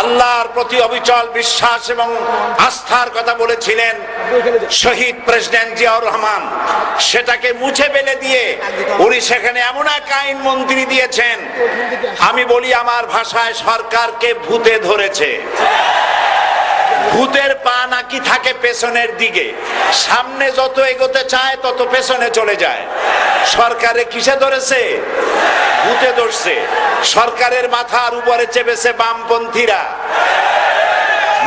আল্লাহর প্রতি অবিচল বিশ্বাস এবং আস্থার কথা বলেছিলেন শহীদ প্রেসিডেন্ট জিয়াউর রহমান, সেটাকে মুছে ফেলে দিয়ে উনি সেখানে এমন এক আইন মন্ত্রী দিয়েছেন, আমি বলি আমার ভাষায় সরকারকে ভূতে ধরেছে। ভূতের পা নাকি থাকে পেছনের দিকে, সামনে যত এগোতে চায় তত পেছনে চলে যায়। সরকারে কিসে ধরেছে? ভূতে ধরছে। সরকারের মাথার উপরে চেপেছে বামপন্থীরা।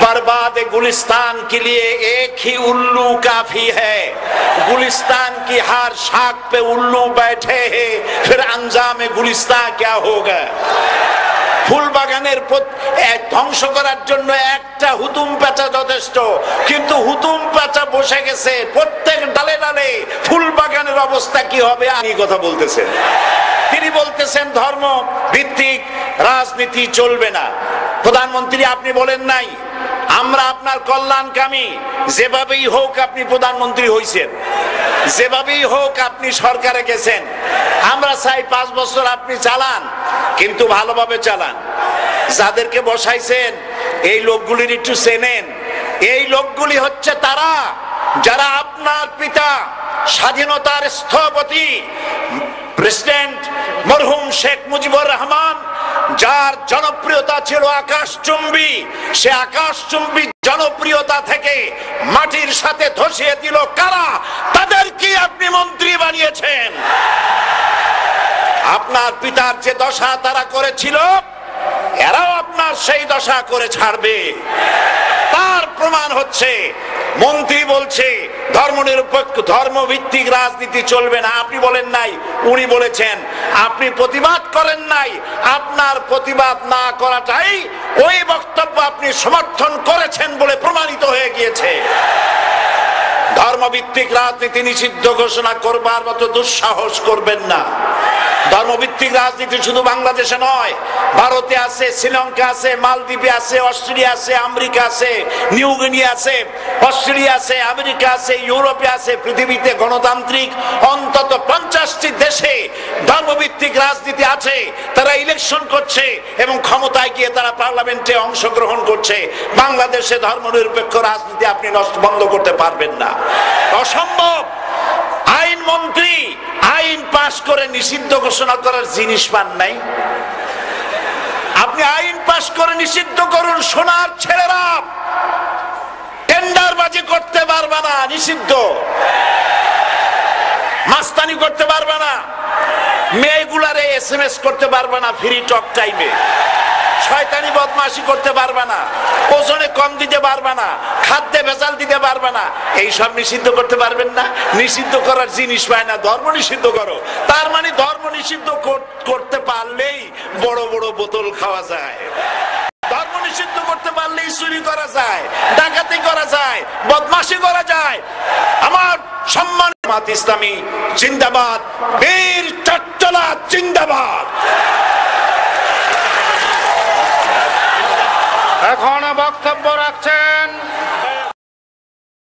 बर्बाद गुलिस्तान के लिए एक ही उल्लू काफी है, गुलिस्तान की हर शाख पे उल्लू बैठे हैं, फिर अंजाम गुलिस्तान क्या होगा। ফুল বাগানের ধ্বংস করার জন্য একটা হুতুম পেঁচা যথেষ্ট, কিন্তু হুতুম পেঁচা বসে গেছে প্রত্যেক ডালে ডালে। ফুল বাগানের অবস্থা কি হবে আমি কথা বলতেছেন। তিনি বলতেছেন ধর্ম ভিত্তিক রাজনীতি চলবে না। প্রধানমন্ত্রী আপনি বলেন নাই আমরা আপনার কল্যাণকামী, যেভাবেই হোক আপনি প্রধানমন্ত্রী হইছেন, যেভাবেই হোক আপনি সরকারে গেছেন, আমরা চাই 5 বছর আপনি চালান, কিন্তু ভালোভাবে চালান। যাদেরকে বসাইছেন এই লোকগুলির একটু চেনেন। এই লোকগুলি হচ্ছে তারা যারা আপনার পিতা স্বাধীনতার স্থপতি প্রেসিডেন্ট মরহুম শেখ মুজিবুর রহমান, যার জনপ্রিয়তা ছিল আকাশচুম্বী, সে আকাশচুম্বী জনপ্রিয়তা থেকে মাটির সাথে ধসিয়ে দিল কারা? তাদেরকে আপনি মন্ত্রী বানিয়েছেন। আপনার পিতার যে দশা তারা করেছিল, এরাও আপনার সেই দশা করে ছাড়বে। তার প্রমাণ হচ্ছে মন্ত্রী বলছে ধর্মনিরপেক্ষ ধর্মভিত্তিক রাজনীতি চলবে না। আপনি বলেন নাই, উনি বলেছেন। আপনি প্রতিবাদ করেন নাই, আপনার প্রতিবাদ না করাটাই ওই বক্তব্য আপনি সমর্থন করেছেন বলে প্রমাণিত হয়ে গিয়েছে। ধর্মভিত্তিক রাজনীতি নিষিদ্ধ ঘোষণা করবার মতো দুঃসাহস করবেন না। ধর্মভিত্তিক রাজনীতি শুধু বাংলাদেশে নয়, ভারতে আছে, শ্রীলঙ্কা আছে, মালদ্বীপে আছে, অস্ট্রেলিয়া আছে, আমেরিকা আছে, নিউ গিনি আছে, অস্ট্রেলিয়া আছে, আমেরিকা আছে, ইউরোপে আছে। পৃথিবীতে গণতান্ত্রিক অন্তত 50টি দেশে ধর্মভিত্তিক রাজনীতি আছে। তারা ইলেকশন করছে এবং ক্ষমতায় গিয়ে তারা পার্লামেন্টে অংশগ্রহণ করছে। বাংলাদেশে ধর্মনিরপেক্ষ রাজনীতি আপনি বন্ধ করতে পারবেন না, অসম্ভব। আইন মন্ত্রী আইন পাশ করে নিষিদ্ধ ঘোষণা করার জিনিস পান নাই। আপনি আইন পাশ করে নিষিদ্ধ করুন, সোনার ছেলেরা টেন্ডারবাজি করতে পারবে না, নিষিদ্ধ। মাস্তানি করতে পারবে না, মেয়েগুলারে SMS করতে পারবে না ফ্রি টক টাইমে, শয়তানি বদমাশি করতে পারবে না, ওজনে কম দিতে পারবে না, খাদ্যে ভেজাল দিতে পারবে না। এইসব নিষিদ্ধ করতে পারবেন না। নিষিদ্ধ করার জিনিস পায় না, ধর্ম নিষিদ্ধ করো। তার মানে ধর্ম নিষিদ্ধ করতে পারলেই বড় বড় বোতল খাওয়া যায়। ধর্ম নিষিদ্ধ করতে পারলেই চুরি করা যায়, ডাকাতি করা যায়, বদমাশি করা যায়। আমার সম্মান জামাত ইসলামী জিন্দাবাদ, বীর চট্টলা জিন্দাবাদ। এখন বক্তব্য রাখছেন